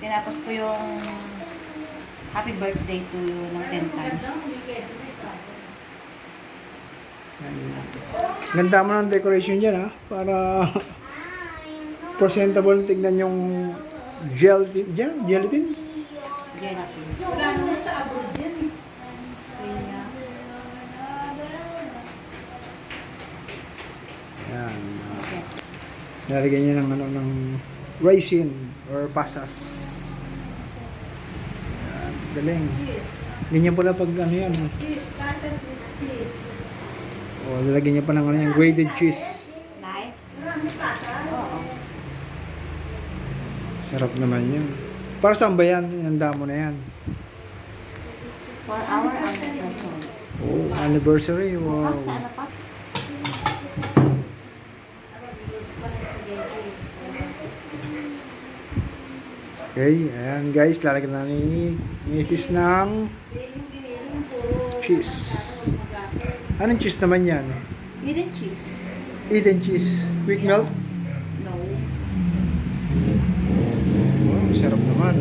Tinapos ko yung happy birthday to you ng 10 times. Ganda mo ng decoration dyan ha. Para presentable tignan yung gelatin. Gelatin? Gelatin. Wala naman sa abroad dyan eh. Yan. Nalagyan niya ng ano ng raisin or pasas. Yan. Galing. Cheese. Ganyan pala pag ano yan. Cheese. Pasas with cheese. O, lalagyan niya pa ng ano yan, grated cheese. Like? Marami pasas. Oo. Sarap naman yun. Para saan ba yan? Handa mo na yan. For our anniversary. Oh, anniversary. Wow. Bukas sa ano pa? Okay, ayan guys, lalagyan na ni Mrs. ng cheese. Anong cheese naman yan? Hidden cheese. Eaten cheese. Quick melt? No. Wow, sarap naman.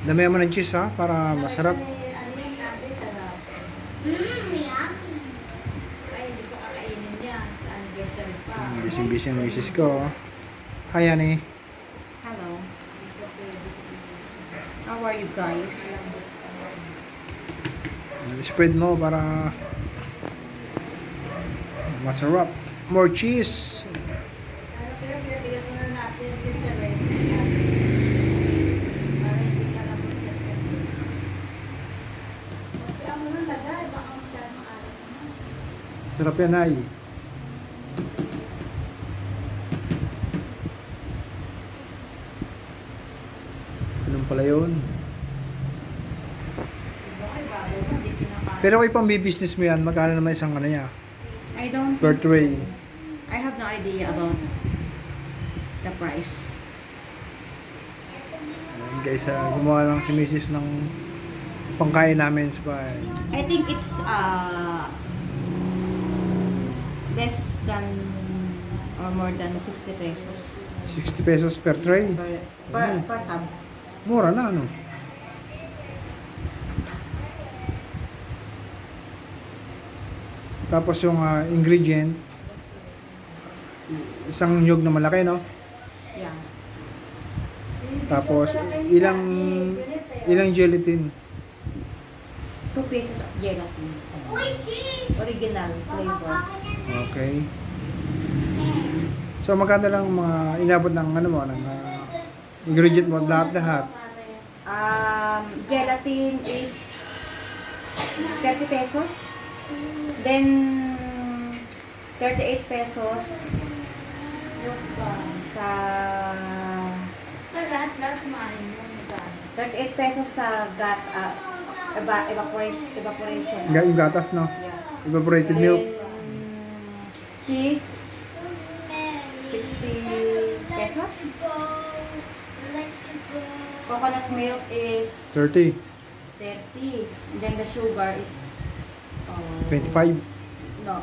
Damihan mo ng cheese ha, para masarap. Ano yung nabi sarap? Ay, hindi ko kakainin yan. Sa anniversary pa. Busy-busy ang misis ko. Hi, honey. Hello. How are you guys? Spread mo para masarap. More cheese. Sana pero pinatigas muna natin yung cheese sa red. Para hindi ka lang magkaskas. Kaya mo nang lagay. Baka masyadong alam naman. Sarap yan, ay. Anong pala yun? Bakit bago mo? Hindi pinakain. Pero kung pang-business mo yan, magkano naman isang ano niya? I don't Per think tray. so. I have no idea about the price. Ayan guys, gumawa lang si Mrs. ng pangkain namin sa bahay. I think it's less than or more than 60 pesos 60 pesos per tray. per tub. Mura na, ano? Tapos yung ingredient, isang nyug na malaki, no? Yeah. Tapos ilang gelatin? 2 pieces of gelatin. Original flavor. Okay. So magkano lang mga inabot ng ano mo, ng ingredient mo, lahat-lahat? Gelatin is 30 pesos. Then 38 pesos Yung ba? sa Basta lahat last mine mo. 38 pesos sa evaporation. Yung gatas, no? Yeah. Evaporated milk. Cheese 60 pesos. Coconut milk is 30, 30. And then the sugar is 25. No.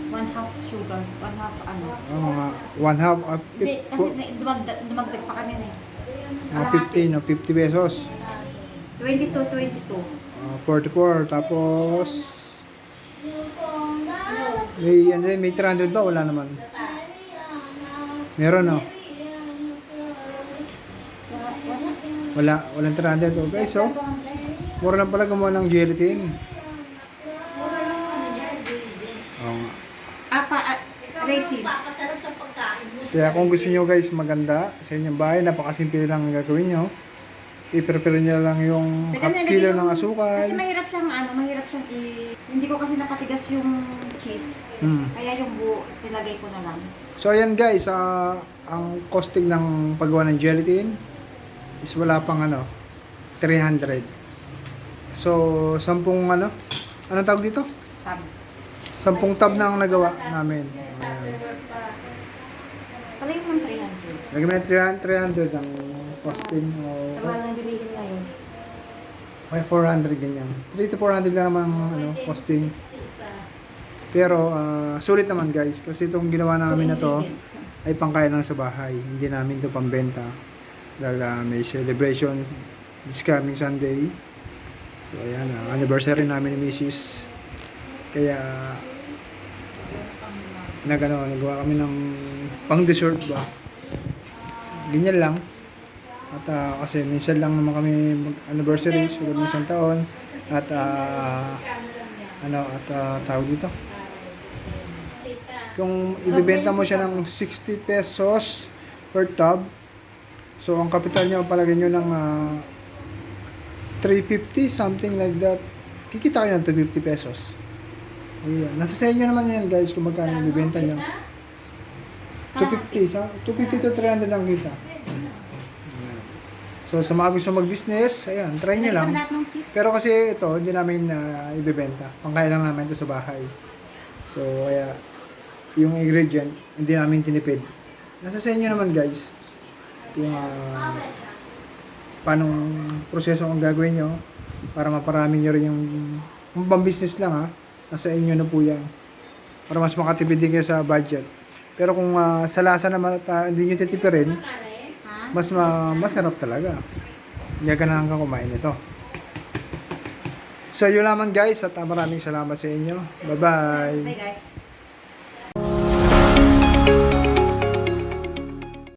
1/2 sugar. 1/2 ano. Mga 1/2, Hindi, kasi dumagdag pa kanina eh. 50, no? 50 pesos. 22. 44, tapos may 300 ba? Wala naman. Meron, no? Walang 300. Oh, guys, so, mura lang pala gumawa ng gelatin. Oo nga. Raisins. Pakasarap sa pagkain mo. Kaya kung gusto nyo guys maganda sa inyong bahay, napakasimple lang ang gagawin nyo. I-prepare nyo lang yung half kilo ng asukal. Kasi mahirap siyang hindi ko kasi napatigas yung cheese. Kaya yung buo, nilagay ko na lang. So ayan guys, ang costing ng paggawa ng gelatin is wala pang 300. So 10 anong tawag dito? Tab. 10 tab na ang nagawa namin. Ayan. Palay mo ng 300. Lagyan mo ng 300 ang costing. Tama lang bilihin ngayon. Kaya 400 ganyan. 3 to 400 lang naman ang ano, costing. 60 isa. Pero sulit naman guys kasi itong ginawa namin na to ay pangkaya lang sa bahay. Hindi namin to pambenta. Dahil may celebration this coming Sunday. So ayan, anniversary namin ni Mrs. Kaya nagawa kami ng pang dessert ba. Ganyan lang. At kasi minsan lang naman kami mag-anniversary sa so, isang taon. At tawag dito. Kung ibibenta mo siya ng 60 pesos per tub, so ang kapital niya palagay nyo ng 350, something like that. Kikita kayo ng 250 pesos. Ayan. Nasa sa inyo naman yan guys kung magkano ibibenta nyo. 250 to 300 lang kita. Ayan. So sa mga gusto mag-business, ayan, try nyo lang. Lahat ng cheese. Pero kasi ito, hindi namin ibibenta. Pangkaya lang namin ito sa bahay. So kaya yung ingredient, hindi namin tinipid. Nasa sa inyo naman guys. Kung paano proseso ang gagawin nyo para maparami nyo rin yung pang-business lang ha. Nasa inyo na po yan. Para mas makatipid din kayo sa budget. Pero kung sa lasa naman hindi nyo titipirin, Ha? masarap talaga. Hindi ka na hanggang kumain ito. So yun naman guys at maraming salamat sa inyo. Bye-bye. Bye guys.